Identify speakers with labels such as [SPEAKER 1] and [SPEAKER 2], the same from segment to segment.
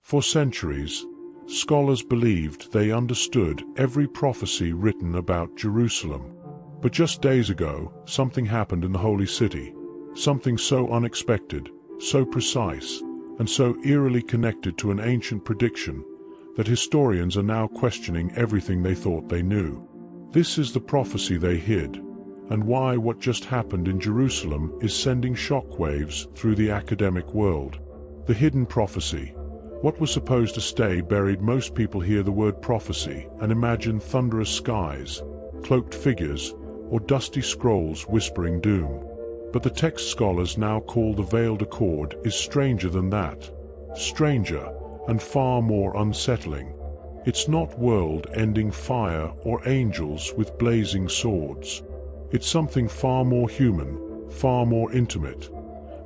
[SPEAKER 1] For centuries, scholars believed they understood every prophecy written about Jerusalem. But just days ago, something happened in the Holy City. Something so unexpected, so precise, and so eerily connected to an ancient prediction that historians are now questioning everything they thought they knew. This is the prophecy they hid, and why what just happened in Jerusalem is sending shockwaves through the academic world. The hidden prophecy. What was supposed to stay buried. Most people hear the word prophecy and imagine thunderous skies, cloaked figures, or dusty scrolls whispering doom. But the text scholars now call the veiled accord is stranger than that. Stranger, and far more unsettling. It's not world-ending fire or angels with blazing swords. It's something far more human, far more intimate.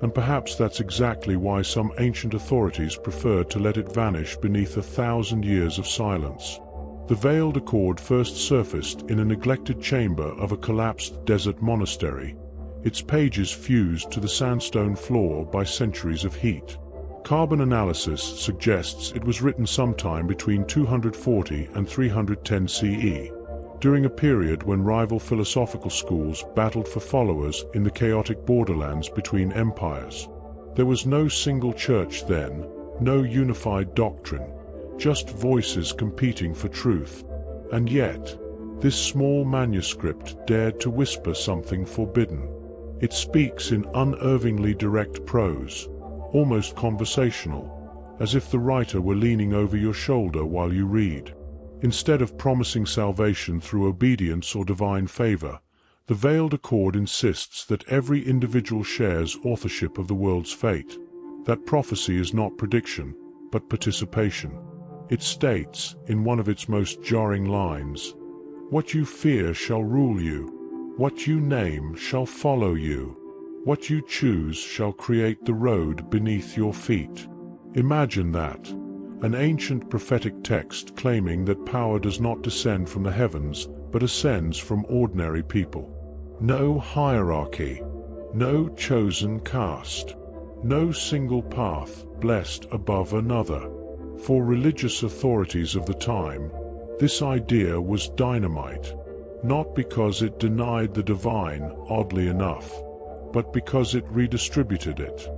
[SPEAKER 1] And perhaps that's exactly why some ancient authorities preferred to let it vanish beneath 1,000 years of silence. The veiled accord first surfaced in a neglected chamber of a collapsed desert monastery, its pages fused to the sandstone floor by centuries of heat. Carbon analysis suggests it was written sometime between 240 and 310 CE, during a period when rival philosophical schools battled for followers in the chaotic borderlands between empires. There was no single church then, no unified doctrine, just voices competing for truth. And yet, this small manuscript dared to whisper something forbidden. It speaks in unervingly direct prose, almost conversational, as if the writer were leaning over your shoulder while you read. Instead of promising salvation through obedience or divine favor, the veiled accord insists that every individual shares authorship of the world's fate. That prophecy is not prediction, but participation. It states, in one of its most jarring lines, "What you fear shall rule you. What you name shall follow you. What you choose shall create the road beneath your feet." Imagine that. An ancient prophetic text claiming that power does not descend from the heavens, but ascends from ordinary people. No hierarchy, no chosen caste, no single path blessed above another. For religious authorities of the time, this idea was dynamite, not because it denied the divine, oddly enough, but because it redistributed it.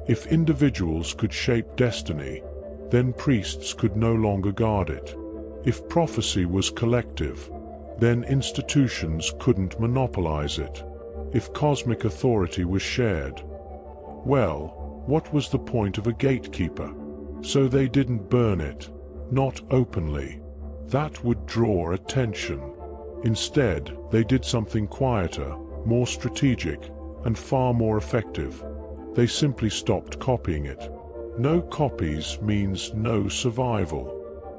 [SPEAKER 1] If individuals could shape destiny, then priests could no longer guard it. If prophecy was collective, then institutions couldn't monopolize it. If cosmic authority was shared, well, what was the point of a gatekeeper? So they didn't burn it, not openly. That would draw attention. Instead, they did something quieter, more strategic, and far more effective. They simply stopped copying it. No copies means no survival.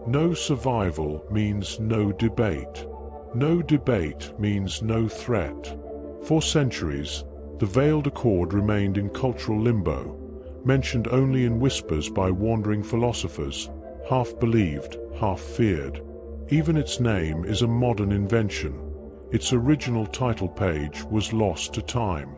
[SPEAKER 1] No survival means no debate. No debate means no threat. For centuries, the veiled accord remained in cultural limbo, mentioned only in whispers by wandering philosophers, half believed, half feared. Even its name is a modern invention. Its original title page was lost to time.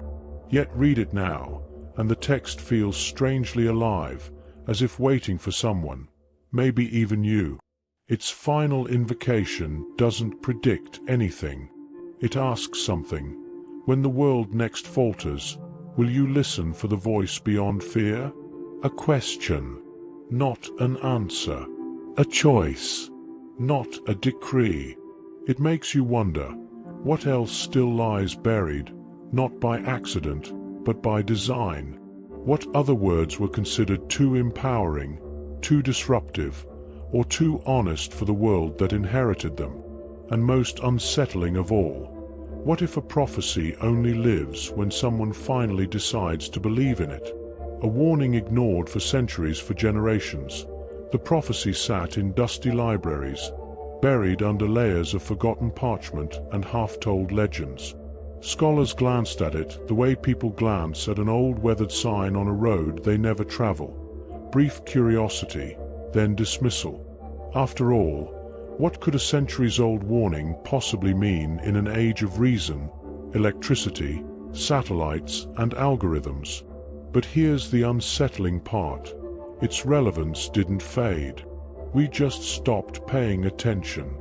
[SPEAKER 1] Yet read it now, and the text feels strangely alive, as if waiting for someone, maybe even you. Its final invocation doesn't predict anything. It asks something. When the world next falters, will you listen for the voice beyond fear? A question, not an answer. A choice, not a decree. It makes you wonder, what else still lies buried, not by accident, but by design? What other words were considered too empowering, too disruptive, or too honest for the world that inherited them? And most unsettling of all, what if a prophecy only lives when someone finally decides to believe in it? A warning ignored for centuries, for generations. The prophecy sat in dusty libraries, buried under layers of forgotten parchment and half-told legends. Scholars glanced at it the way people glance at an old weathered sign on a road they never travel. Brief curiosity, then dismissal. After all, what could a centuries-old warning possibly mean in an age of reason, electricity, satellites, and algorithms? But here's the unsettling part. Its relevance didn't fade. We just stopped paying attention.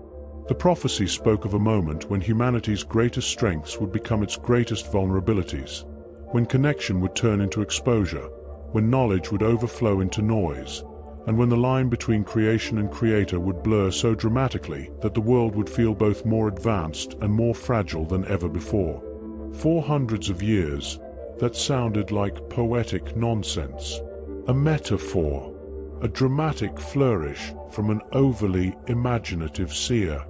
[SPEAKER 1] The prophecy spoke of a moment when humanity's greatest strengths would become its greatest vulnerabilities, when connection would turn into exposure, when knowledge would overflow into noise, and when the line between creation and creator would blur so dramatically that the world would feel both more advanced and more fragile than ever before. For hundreds of years, that sounded like poetic nonsense, a metaphor, a dramatic flourish from an overly imaginative seer.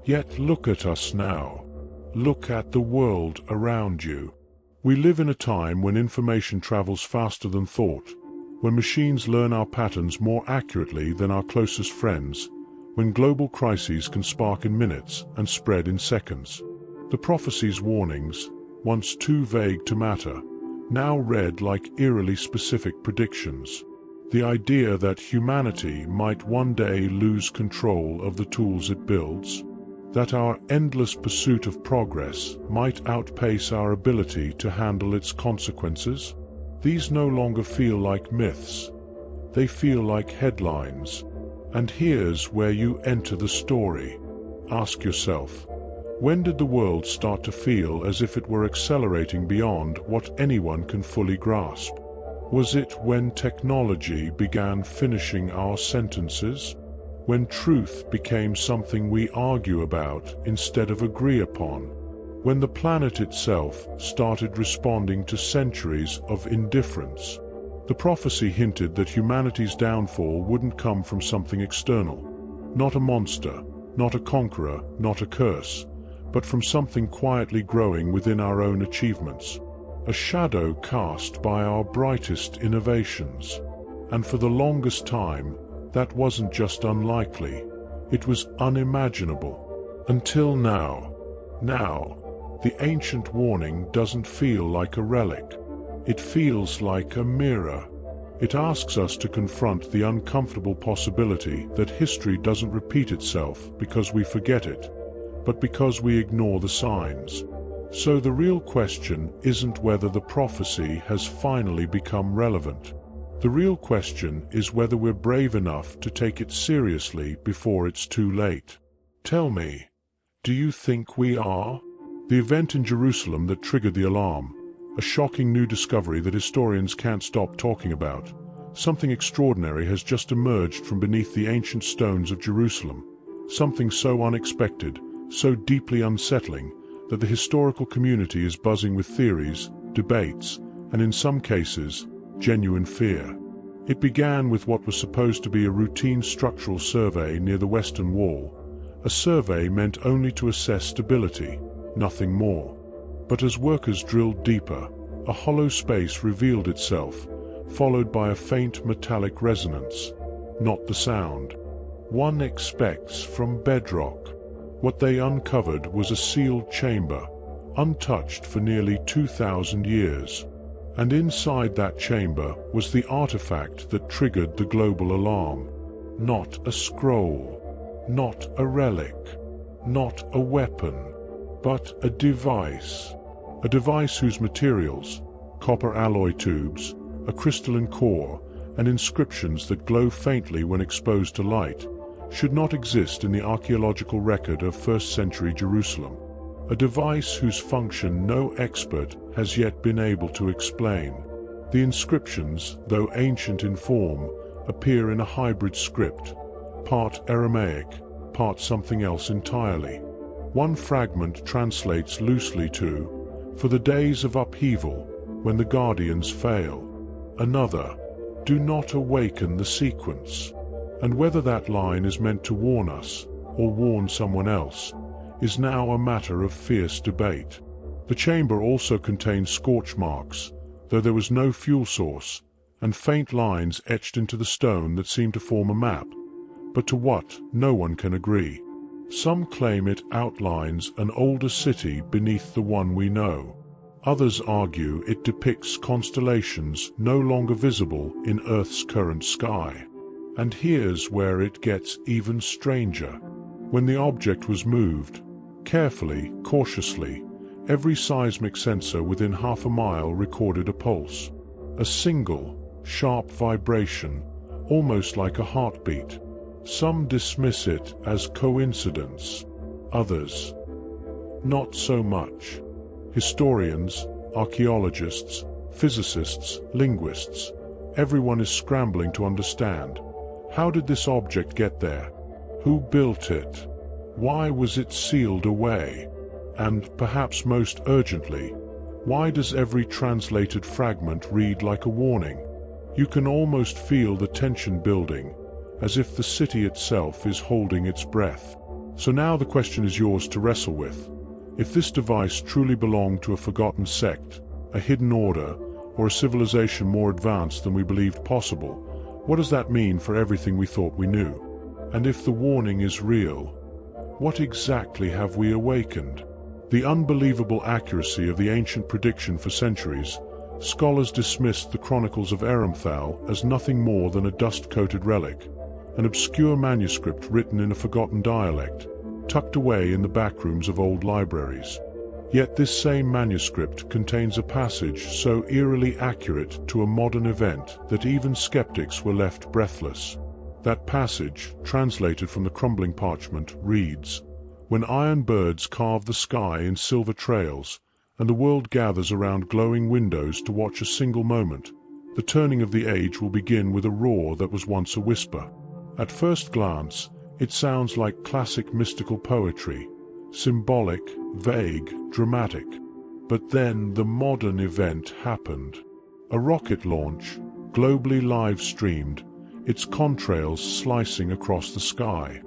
[SPEAKER 1] Yet look at us now. Look at the world around you. We live in a time when information travels faster than thought, when machines learn our patterns more accurately than our closest friends, when global crises can spark in minutes and spread in seconds. The prophecy's warnings, once too vague to matter, now read like eerily specific predictions. The idea that humanity might one day lose control of the tools it builds, that our endless pursuit of progress might outpace our ability to handle its consequences, these no longer feel like myths. They feel like headlines. And here's where you enter the story. Ask yourself, when did the world start to feel as if it were accelerating beyond what anyone can fully grasp? Was it when technology began finishing our sentences? When truth became something we argue about instead of agree upon? When the planet itself started responding to centuries of indifference? The prophecy hinted that humanity's downfall wouldn't come from something external. Not a monster, not a conqueror, not a curse, but from something quietly growing within our own achievements. A shadow cast by our brightest innovations. And for the longest time, that wasn't just unlikely, it was unimaginable. Until now. Now, the ancient warning doesn't feel like a relic. It feels like a mirror. It asks us to confront the uncomfortable possibility that history doesn't repeat itself because we forget it, but because we ignore the signs. So the real question isn't whether the prophecy has finally become relevant. The real question is whether we're brave enough to take it seriously before it's too late. Tell me, do you think we are? The event in Jerusalem that triggered the alarm, a shocking new discovery that historians can't stop talking about. Something extraordinary has just emerged from beneath the ancient stones of Jerusalem. Something so unexpected, so deeply unsettling, that the historical community is buzzing with theories, debates, and in some cases, genuine fear. It began with what was supposed to be a routine structural survey near the Western Wall, a survey meant only to assess stability, nothing more. But as workers drilled deeper, a hollow space revealed itself, followed by a faint metallic resonance. Not the sound one expects from bedrock. What they uncovered was a sealed chamber, untouched for nearly 2,000 years. And inside that chamber was the artifact that triggered the global alarm. Not a scroll, not a relic, not a weapon, but a device. A device whose materials, copper alloy tubes, a crystalline core, and inscriptions that glow faintly when exposed to light, should not exist in the archaeological record of first-century Jerusalem. A device whose function no expert has yet been able to explain. The inscriptions, though ancient in form, appear in a hybrid script, part Aramaic, part something else entirely. One fragment translates loosely to, "For the days of upheaval, when the guardians fail." Another, "Do not awaken the sequence." And whether that line is meant to warn us, or warn someone else, is now a matter of fierce debate. The chamber also contained scorch marks, though there was no fuel source, and faint lines etched into the stone that seemed to form a map. But to what, no one can agree. Some claim it outlines an older city beneath the one we know. Others argue it depicts constellations no longer visible in Earth's current sky. And here's where it gets even stranger. When the object was moved, carefully, cautiously, every seismic sensor within half a mile recorded a pulse. A single, sharp vibration, almost like a heartbeat. Some dismiss it as coincidence, others, not so much. Historians, archaeologists, physicists, linguists, everyone is scrambling to understand. How did this object get there? Who built it? Why was it sealed away? And, perhaps most urgently, why does every translated fragment read like a warning? You can almost feel the tension building, as if the city itself is holding its breath. So now the question is yours to wrestle with. If this device truly belonged to a forgotten sect, a hidden order, or a civilization more advanced than we believed possible, what does that mean for everything we thought we knew? And if the warning is real, what exactly have we awakened? The unbelievable accuracy of the ancient prediction for centuries, scholars dismissed the Chronicles of Eremthal as nothing more than a dust-coated relic, an obscure manuscript written in a forgotten dialect, tucked away in the backrooms of old libraries. Yet this same manuscript contains a passage so eerily accurate to a modern event that even skeptics were left breathless. That passage, translated from the crumbling parchment, reads, "When iron birds carve the sky in silver trails, and the world gathers around glowing windows to watch a single moment, the turning of the age will begin with a roar that was once a whisper." At first glance, it sounds like classic mystical poetry, symbolic, vague, dramatic. But then the modern event happened. A rocket launch, globally live-streamed, its contrails slicing across the sky.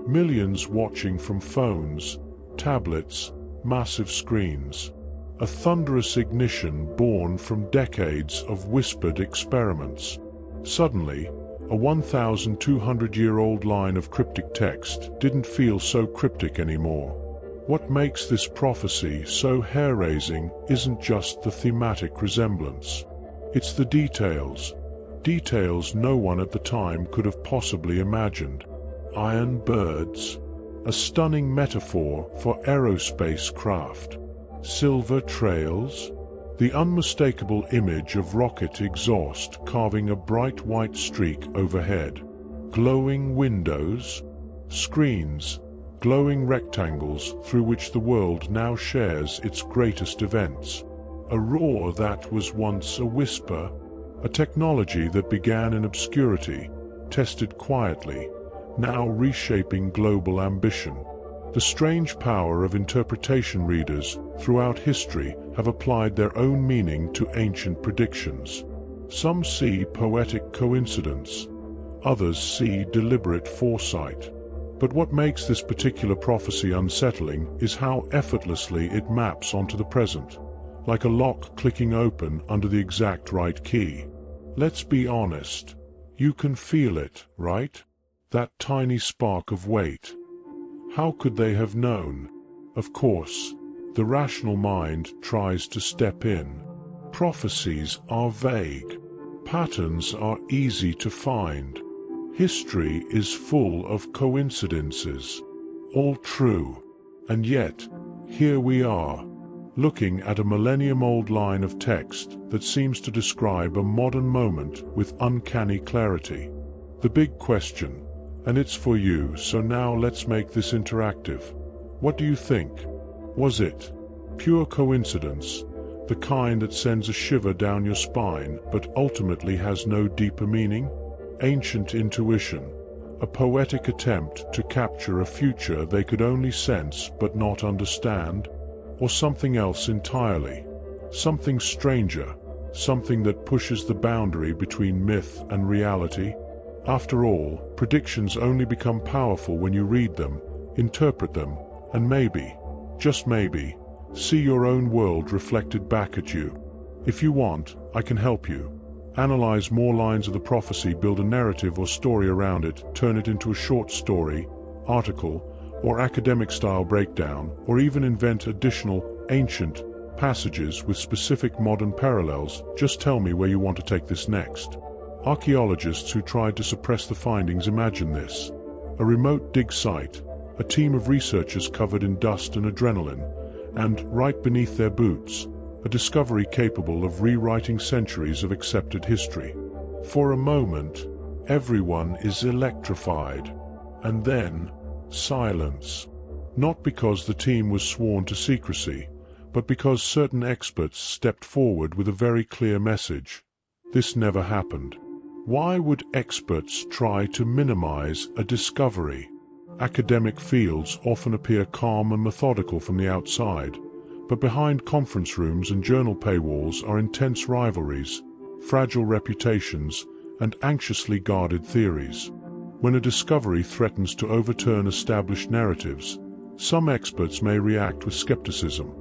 [SPEAKER 1] Millions watching from phones, tablets, massive screens. A thunderous ignition born from decades of whispered experiments. Suddenly, a 1,200-year-old line of cryptic text didn't feel so cryptic anymore. What makes this prophecy so hair-raising isn't just the thematic resemblance. It's the details. Details no one at the time could have possibly imagined. Iron birds, a stunning metaphor for aerospace craft. Silver trails, the unmistakable image of rocket exhaust carving a bright white streak overhead. Glowing windows, screens, glowing rectangles through which the world now shares its greatest events. A roar that was once a whisper, a technology that began in obscurity, tested quietly, now reshaping global ambition. The strange power of interpretation. Readers throughout history have applied their own meaning to ancient predictions. Some see poetic coincidence, others see deliberate foresight. But what makes this particular prophecy unsettling is how effortlessly it maps onto the present, like a lock clicking open under the exact right key. Let's be honest, you can feel it, right? That tiny spark of weight. How could they have known? Of course, the rational mind tries to step in. Prophecies are vague. Patterns are easy to find. History is full of coincidences. All true. And yet, here we are, looking at a millennium-old line of text that seems to describe a modern moment with uncanny clarity. The big question, and it's for you, so now let's make this interactive. What do you think? Was it pure coincidence, the kind that sends a shiver down your spine but ultimately has no deeper meaning? Ancient intuition, a poetic attempt to capture a future they could only sense but not understand? Or something else entirely? Something stranger, something that pushes the boundary between myth and reality? After all, predictions only become powerful when you read them, interpret them, and maybe, just maybe, see your own world reflected back at you. If you want, I can help you. Analyze more lines of the prophecy, build a narrative or story around it, turn it into a short story, article, or academic-style breakdown, or even invent additional, ancient, passages with specific modern parallels. Just tell me where you want to take this next. Archaeologists who tried to suppress the findings imagine this. A remote dig site, a team of researchers covered in dust and adrenaline, and, right beneath their boots, a discovery capable of rewriting centuries of accepted history. For a moment, Everyone is electrified. And then, silence. Not because the team was sworn to secrecy, but because certain experts stepped forward with a very clear message. This never happened. Why would experts try to minimize a discovery? Academic fields often appear calm and methodical from the outside, but behind conference rooms and journal paywalls are intense rivalries, fragile reputations, and anxiously guarded theories. When a discovery threatens to overturn established narratives, some experts may react with skepticism,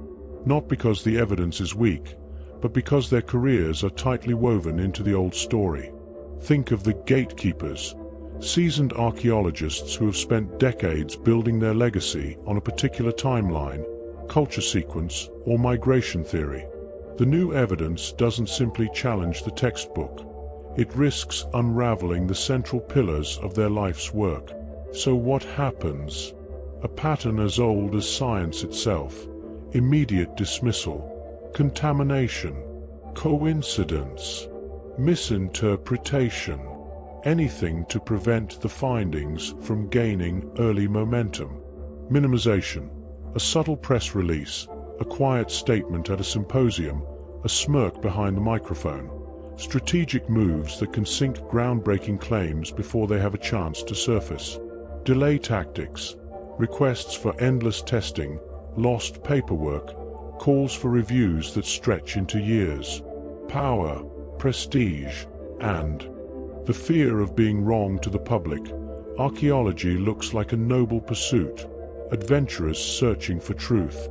[SPEAKER 1] not because the evidence is weak, but because their careers are tightly woven into the old story. Think of the gatekeepers, seasoned archaeologists who have spent decades building their legacy on a particular timeline, culture sequence, or migration theory. The new evidence doesn't simply challenge the textbook. It risks unraveling the central pillars of their life's work. So what happens? A pattern as old as science itself. Immediate dismissal. Contamination. Coincidence. Misinterpretation. Anything to prevent the findings from gaining early momentum. Minimization. A subtle press release, a quiet statement at a symposium, a smirk behind the microphone. Strategic moves that can sink groundbreaking claims before they have a chance to surface. Delay tactics. Requests for endless testing, lost paperwork, calls for reviews that stretch into years. Power, prestige, and the fear of being wrong to the public. Archaeology looks like a noble pursuit, adventurers searching for truth.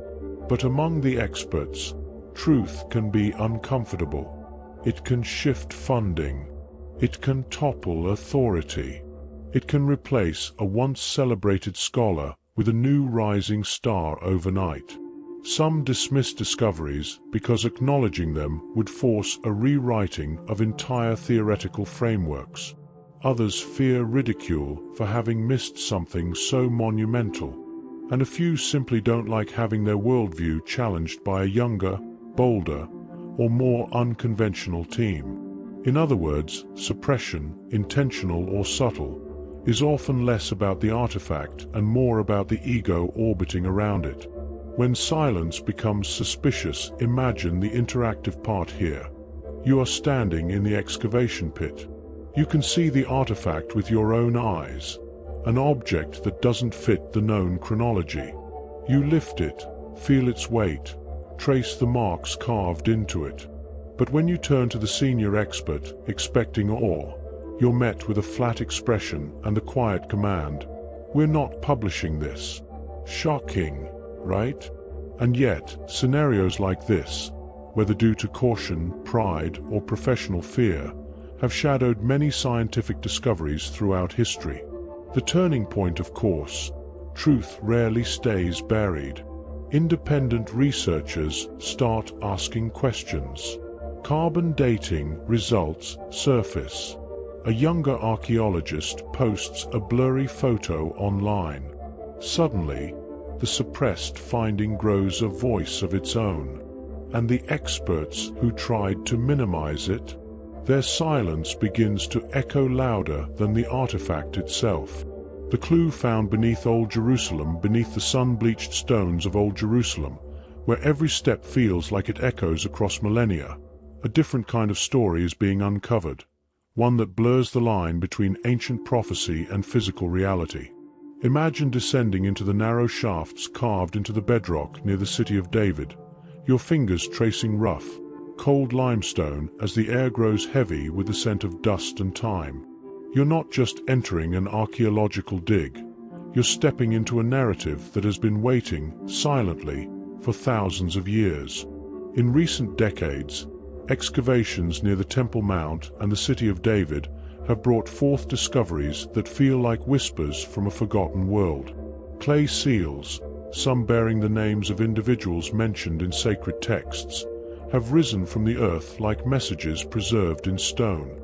[SPEAKER 1] But among the experts, truth can be uncomfortable. It can shift funding. It can topple authority. It can replace a once celebrated scholar with a new rising star overnight. Some dismiss discoveries because acknowledging them would force a rewriting of entire theoretical frameworks. Others fear ridicule for having missed something so monumental. And a few simply don't like having their worldview challenged by a younger, bolder, or more unconventional team. In other words, suppression, intentional or subtle, is often less about the artifact and more about the ego orbiting around it. When silence becomes suspicious, imagine the interactive part here. You are standing in the excavation pit. You can see the artifact with your own eyes, an object that doesn't fit the known chronology. You lift it, feel its weight, trace the marks carved into it. But when you turn to the senior expert, expecting awe, you're met with a flat expression and the quiet command, "We're not publishing this." Shocking, right? And yet, scenarios like this, whether due to caution, pride, or professional fear, have shadowed many scientific discoveries throughout history. The turning point, of course, truth rarely stays buried. Independent researchers start asking questions. Carbon dating results surface. A younger archaeologist posts a blurry photo online. Suddenly, the suppressed finding grows a voice of its own. And the experts who tried to minimize it, their silence begins to echo louder than the artifact itself. The clue found beneath Old Jerusalem, beneath the sun-bleached stones of Old Jerusalem, where every step feels like it echoes across millennia. A different kind of story is being uncovered, one that blurs the line between ancient prophecy and physical reality. Imagine descending into the narrow shafts carved into the bedrock near the city of David, your fingers tracing rough, cold limestone as the air grows heavy with the scent of dust and time. You're not just entering an archaeological dig, you're stepping into a narrative that has been waiting, silently, for thousands of years. In recent decades, excavations near the Temple Mount and the city of David have brought forth discoveries that feel like whispers from a forgotten world. Clay seals, some bearing the names of individuals mentioned in sacred texts, have risen from the earth like messages preserved in stone.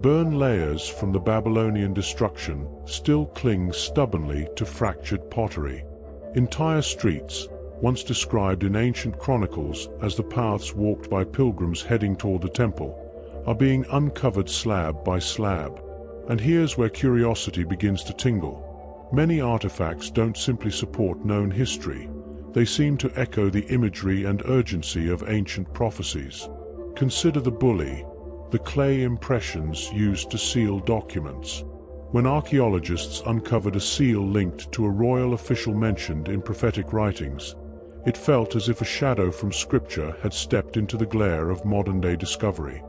[SPEAKER 1] Burn layers from the Babylonian destruction still cling stubbornly to fractured pottery. Entire streets, once described in ancient chronicles as the paths walked by pilgrims heading toward the temple, are being uncovered slab by slab. And here's where curiosity begins to tingle. Many artifacts don't simply support known history. They seem to echo the imagery and urgency of ancient prophecies. Consider the bully, the clay impressions used to seal documents. When archaeologists uncovered a seal linked to a royal official mentioned in prophetic writings, it felt as if a shadow from scripture had stepped into the glare of modern-day discovery.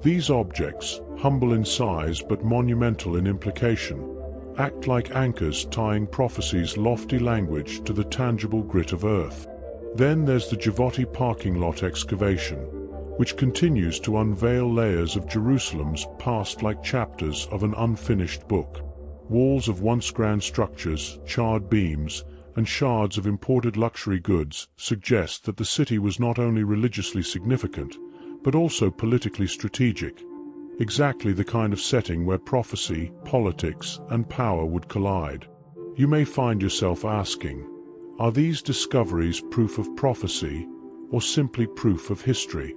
[SPEAKER 1] These objects, humble in size but monumental in implication, act like anchors tying prophecy's lofty language to the tangible grit of earth. Then there's the Javoti parking lot excavation, which continues to unveil layers of Jerusalem's past like chapters of an unfinished book. Walls of once grand structures, charred beams, and shards of imported luxury goods suggest that the city was not only religiously significant, but also politically strategic. Exactly the kind of setting where prophecy, politics, and power would collide. You may find yourself asking, are these discoveries proof of prophecy, or simply proof of history?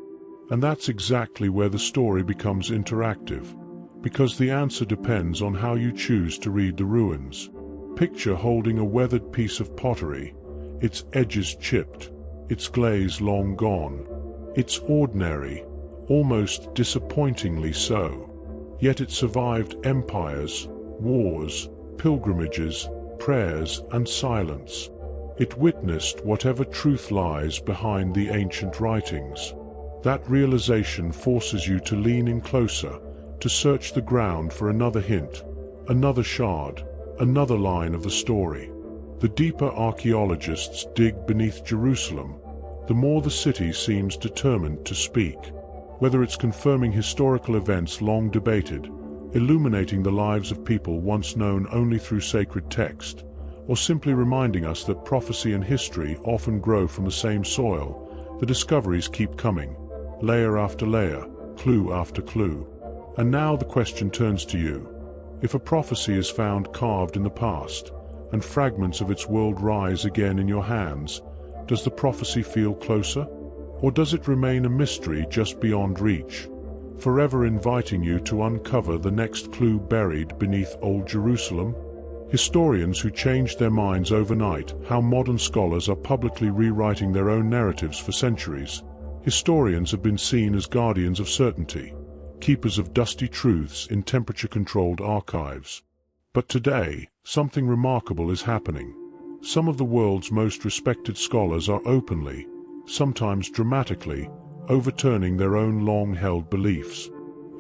[SPEAKER 1] And that's exactly where the story becomes interactive, because the answer depends on how you choose to read the ruins. Picture holding a weathered piece of pottery, its edges chipped, its glaze long gone. It's ordinary, almost disappointingly so. Yet it survived empires, wars, pilgrimages, prayers, and silence. It witnessed whatever truth lies behind the ancient writings. That realization forces you to lean in closer, to search the ground for another hint, another shard, another line of the story. The deeper archaeologists dig beneath Jerusalem, the more the city seems determined to speak. Whether it's confirming historical events long debated, illuminating the lives of people once known only through sacred text, or simply reminding us that prophecy and history often grow from the same soil, the discoveries keep coming, layer after layer, clue after clue. And now the question turns to you. If a prophecy is found carved in the past, and fragments of its world rise again in your hands, does the prophecy feel closer? Or does it remain a mystery just beyond reach, forever inviting you to uncover the next clue buried beneath Old Jerusalem? Historians who changed their minds overnight, how modern scholars are publicly rewriting their own narratives for centuries. Historians have been seen as guardians of certainty, keepers of dusty truths in temperature-controlled archives. But today, something remarkable is happening. Some of the world's most respected scholars are openly, sometimes dramatically, overturning their own long-held beliefs.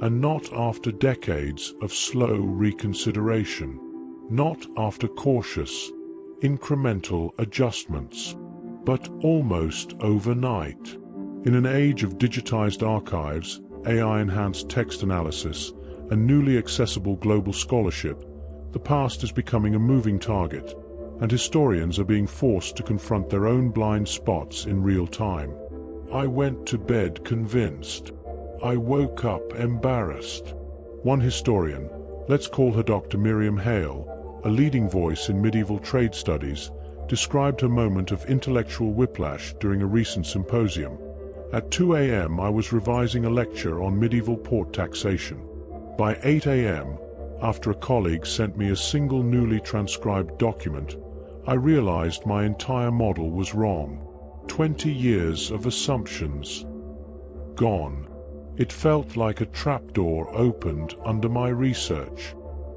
[SPEAKER 1] And not after decades of slow reconsideration. Not after cautious, incremental adjustments. But almost overnight. In an age of digitized archives, AI-enhanced text analysis, and newly accessible global scholarship, the past is becoming a moving target, and historians are being forced to confront their own blind spots in real time. I went to bed convinced. I woke up embarrassed. One historian, let's call her Dr. Miriam Hale, a leading voice in medieval trade studies, described her moment of intellectual whiplash during a recent symposium. At 2 a.m. I was revising a lecture on medieval port taxation. By 8 a.m., after a colleague sent me a single newly transcribed document, I realized my entire model was wrong. 20 years of assumptions. Gone. It felt like a trapdoor opened under my research.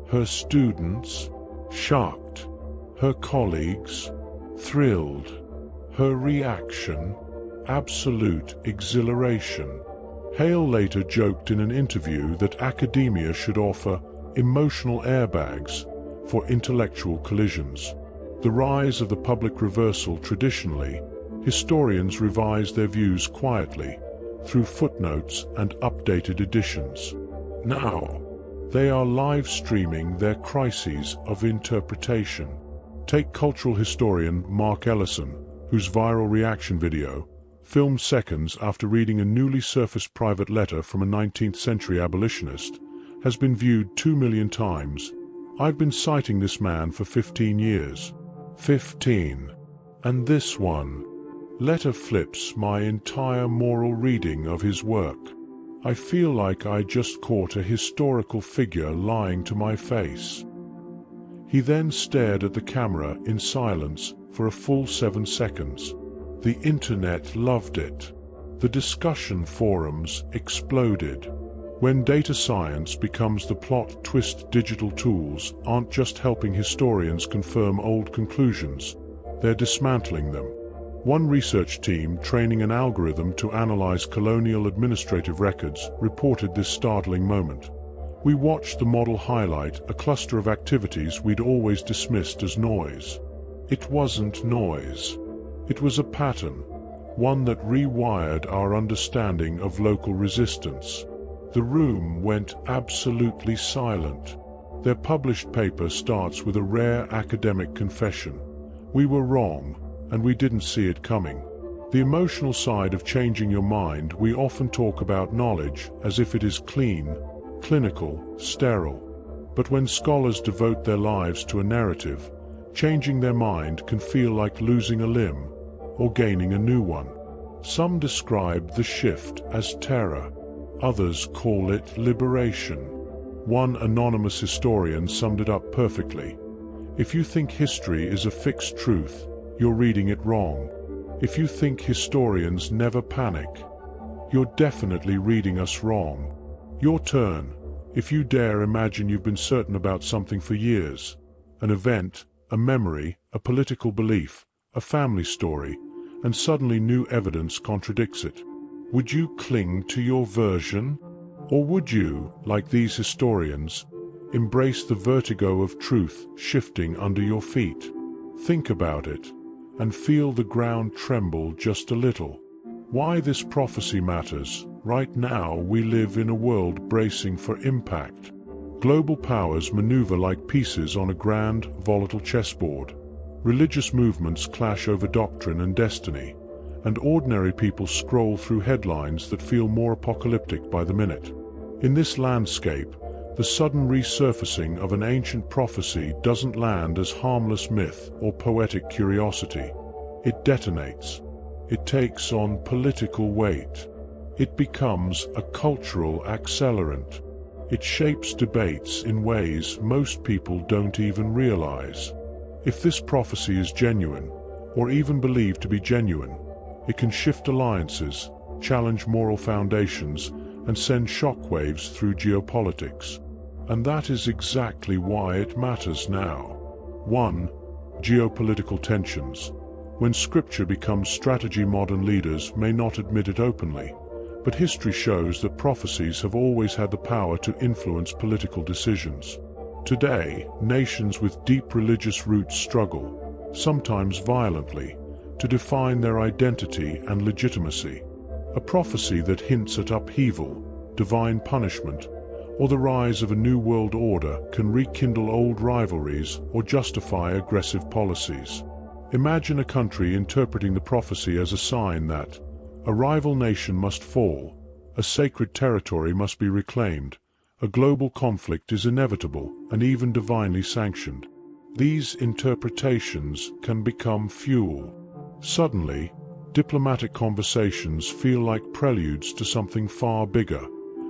[SPEAKER 1] Her students, shocked. Her colleagues, thrilled. Her reaction, absolute exhilaration. Hale later joked in an interview that academia should offer emotional airbags for intellectual collisions. The rise of the public reversal. Traditionally, historians revise their views quietly, through footnotes and updated editions. Now, they are live streaming their crises of interpretation. Take cultural historian Mark Ellison, whose viral reaction video, filmed seconds after reading a newly surfaced private letter from a 19th century abolitionist, has been viewed 2 million times. I've been citing this man for 15 years. 15. And this one letter flips my entire moral reading of his work. I feel like I just caught a historical figure lying to my face." He then stared at the camera in silence for a full 7 seconds. The internet loved it. The discussion forums exploded. When data science becomes the plot twist, digital tools aren't just helping historians confirm old conclusions, they're dismantling them. One research team training an algorithm to analyze colonial administrative records reported this startling moment. "We watched the model highlight a cluster of activities we'd always dismissed as noise. It wasn't noise. It was a pattern, one that rewired our understanding of local resistance." The room went absolutely silent. Their published paper starts with a rare academic confession. "We were wrong, and we didn't see it coming." The emotional side of changing your mind. We often talk about knowledge as if it is clean, clinical, sterile. But when scholars devote their lives to a narrative, changing their mind can feel like losing a limb or gaining a new one. Some describe the shift as terror. Others call it liberation. One anonymous historian summed it up perfectly. "If you think history is a fixed truth, you're reading it wrong. If you think historians never panic, you're definitely reading us wrong." Your turn. If you dare imagine you've been certain about something for years, an event, a memory, a political belief, a family story, and suddenly new evidence contradicts it. Would you cling to your version? Or would you, like these historians, embrace the vertigo of truth shifting under your feet? Think about it, and feel the ground tremble just a little. Why this prophecy matters. Right now we live in a world bracing for impact. Global powers maneuver like pieces on a grand, volatile chessboard. Religious movements clash over doctrine and destiny, and ordinary people scroll through headlines that feel more apocalyptic by the minute. In this landscape, the sudden resurfacing of an ancient prophecy doesn't land as harmless myth or poetic curiosity. It detonates. It takes on political weight. It becomes a cultural accelerant. It shapes debates in ways most people don't even realize. If this prophecy is genuine, or even believed to be genuine, it can shift alliances, challenge moral foundations, and send shockwaves through geopolitics. And that is exactly why it matters now. 1. Geopolitical tensions. When scripture becomes strategy, modern leaders may not admit it openly, but history shows that prophecies have always had the power to influence political decisions. Today, nations with deep religious roots struggle, sometimes violently, to define their identity and legitimacy. A prophecy that hints at upheaval, divine punishment, or the rise of a new world order can rekindle old rivalries or justify aggressive policies. Imagine a country interpreting the prophecy as a sign that a rival nation must fall, a sacred territory must be reclaimed, a global conflict is inevitable and even divinely sanctioned. These interpretations can become fuel. Suddenly, diplomatic conversations feel like preludes to something far bigger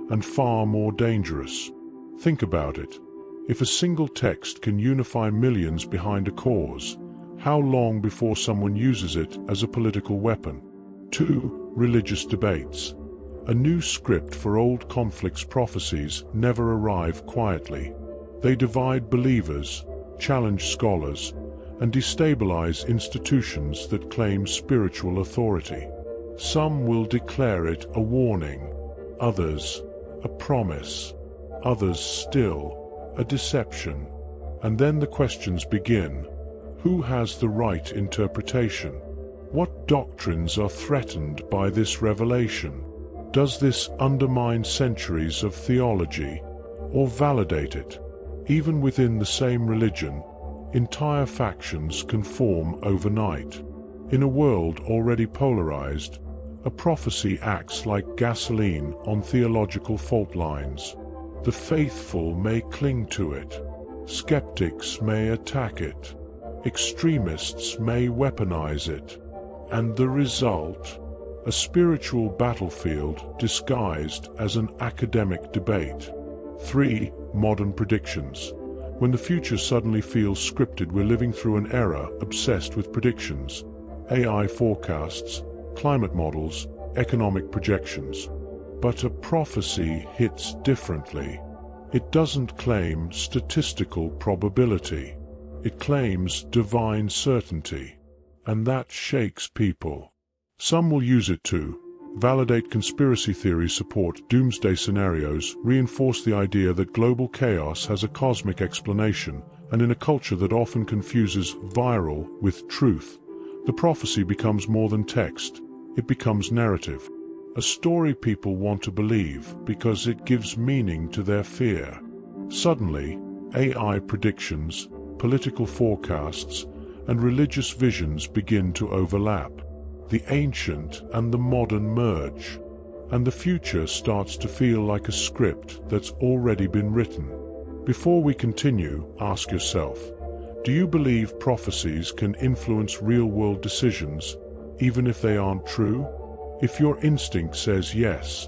[SPEAKER 1] and far more dangerous. Think about it. If a single text can unify millions behind a cause, how long before someone uses it as a political weapon? 2. Religious debates. A new script for old conflicts. Prophecies never arrive quietly. They divide believers, challenge scholars, and destabilize institutions that claim spiritual authority. Some will declare it a warning, others a promise, others still a deception. And then the questions begin. Who has the right interpretation? What doctrines are threatened by this revelation? Does this undermine centuries of theology or validate it? Even within the same religion, entire factions can form overnight. In a world already polarized, a prophecy acts like gasoline on theological fault lines. The faithful may cling to it. Skeptics may attack it. Extremists may weaponize it. And the result? a spiritual battlefield disguised as an academic debate. 3. Modern predictions. When the future suddenly feels scripted, we're living through an era obsessed with predictions. AI forecasts, climate models, economic projections. But a prophecy hits differently. It doesn't claim statistical probability. It claims divine certainty. And that shakes people. Some will use it to validate conspiracy theories, support doomsday scenarios, reinforce the idea that global chaos has a cosmic explanation, and in a culture that often confuses viral with truth, the prophecy becomes more than text. It becomes narrative. A story people want to believe because it gives meaning to their fear. Suddenly, AI predictions, political forecasts, and religious visions begin to overlap. The ancient and the modern merge, and the future starts to feel like a script that's already been written. Before we continue, ask yourself, do you believe prophecies can influence real-world decisions, even if they aren't true? If your instinct says yes,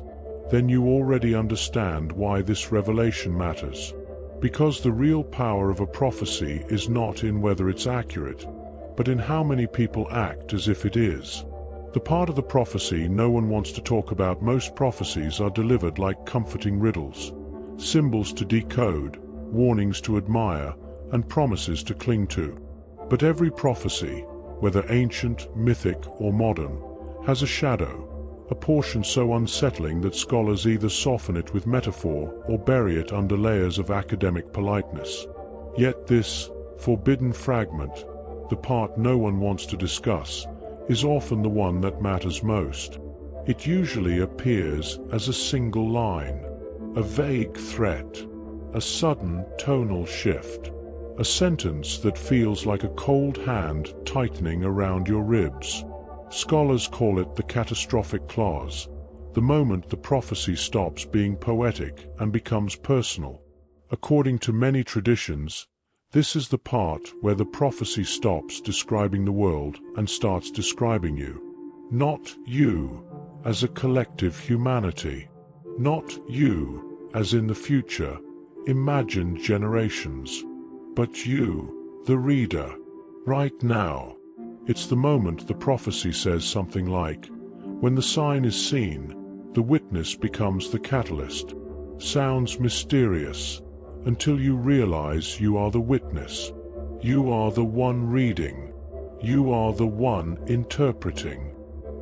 [SPEAKER 1] then you already understand why this revelation matters. Because the real power of a prophecy is not in whether it's accurate, but in how many people act as if it is. The part of the prophecy no one wants to talk about. Most prophecies are delivered like comforting riddles, symbols to decode, warnings to admire, and promises to cling to. But every prophecy, whether ancient, mythic, or modern, has a shadow, a portion so unsettling that scholars either soften it with metaphor or bury it under layers of academic politeness. Yet this forbidden fragment, the part no one wants to discuss, is often the one that matters most. It usually appears as a single line, a vague threat, a sudden tonal shift, a sentence that feels like a cold hand tightening around your ribs. Scholars call it the catastrophic clause, the moment the prophecy stops being poetic and becomes personal. According to many traditions, this is the part where the prophecy stops describing the world and starts describing you. Not you as a collective humanity. Not you as in the future, imagined generations. But you, the reader, right now. It's the moment the prophecy says something like, when the sign is seen, the witness becomes the catalyst. Sounds mysterious, until you realize you are the witness. You are the one reading. You are the one interpreting.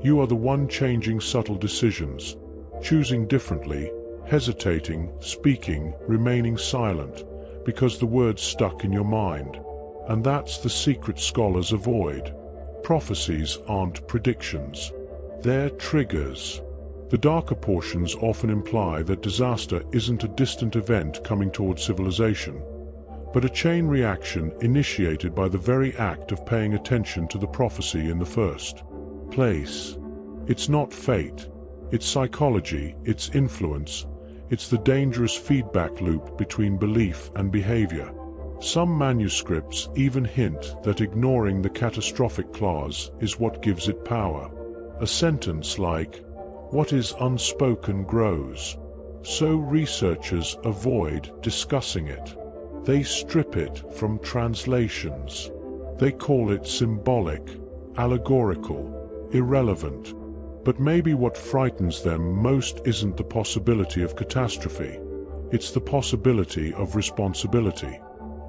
[SPEAKER 1] You are the one changing subtle decisions, choosing differently, hesitating, speaking, remaining silent, because the words stuck in your mind. And that's the secret scholars avoid. Prophecies aren't predictions. They're triggers. The darker portions often imply that disaster isn't a distant event coming toward civilization, but a chain reaction initiated by the very act of paying attention to the prophecy in the first place. It's not fate, it's psychology, it's influence, it's the dangerous feedback loop between belief and behavior. Some manuscripts even hint that ignoring the catastrophic clause is what gives it power. A sentence like, "What is unspoken grows." So researchers avoid discussing it. They strip it from translations. They call it symbolic, allegorical, irrelevant. But maybe what frightens them most isn't the possibility of catastrophe. It's the possibility of responsibility.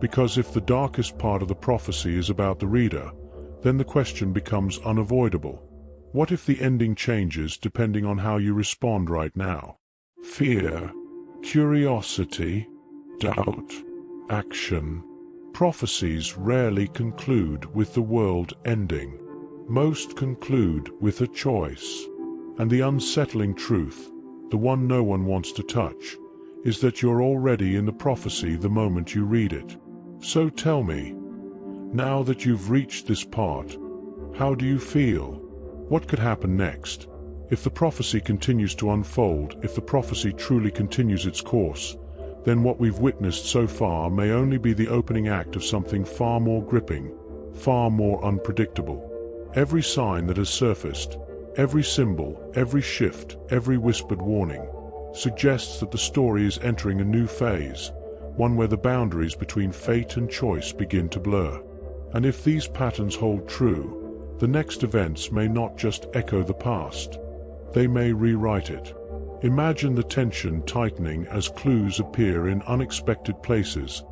[SPEAKER 1] Because if the darkest part of the prophecy is about the reader, then the question becomes unavoidable. What if the ending changes depending on how you respond right now? Fear, curiosity, doubt, action. Prophecies rarely conclude with the world ending. Most conclude with a choice. And the unsettling truth, the one no one wants to touch, is that you're already in the prophecy the moment you read it. So tell me, now that you've reached this part, how do you feel? What could happen next? If the prophecy continues to unfold, if the prophecy truly continues its course, then what we've witnessed so far may only be the opening act of something far more gripping, far more unpredictable. Every sign that has surfaced, Every symbol, every shift, every whispered warning suggests that the story is entering a new phase, one where the boundaries between fate and choice begin to blur. And if these patterns hold true, the next events may not just echo the past, they may rewrite it. Imagine the tension tightening as clues appear in unexpected places,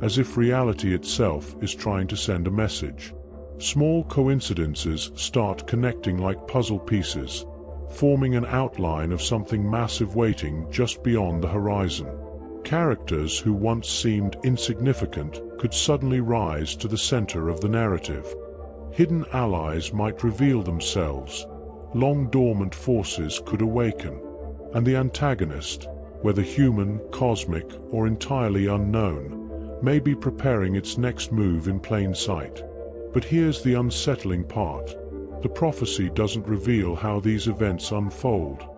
[SPEAKER 1] as if reality itself is trying to send a message. Small coincidences start connecting like puzzle pieces, forming an outline of something massive waiting just beyond the horizon. Characters who once seemed insignificant could suddenly rise to the center of the narrative. Hidden allies might reveal themselves, long-dormant forces could awaken, and the antagonist, whether human, cosmic, or entirely unknown, may be preparing its next move in plain sight. But here's the unsettling part. The prophecy doesn't reveal how these events unfold,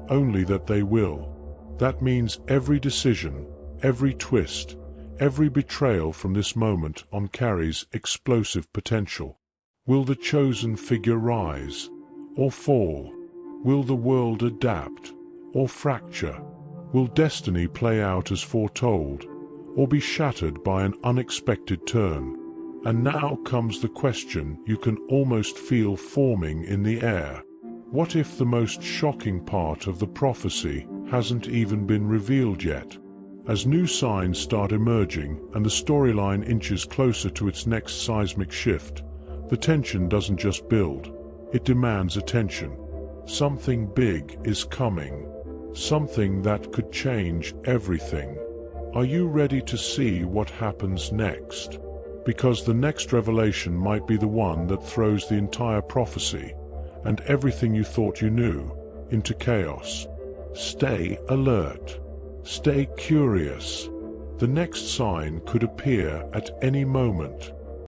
[SPEAKER 1] only that they will. That means every decision, every twist, every betrayal from this moment on carries explosive potential. Will the chosen figure rise or fall? Will the world adapt or fracture? Will destiny play out as foretold, or be shattered by an unexpected turn? And now comes the question you can almost feel forming in the air. What if the most shocking part of the prophecy hasn't even been revealed yet? As new signs start emerging and the storyline inches closer to its next seismic shift, the tension doesn't just build, it demands attention. Something big is coming. Something that could change everything. Are you ready to see what happens next? Because the next revelation might be the one that throws the entire prophecy, and everything you thought you knew, into chaos. Stay alert. Stay curious. The next sign could appear at any moment.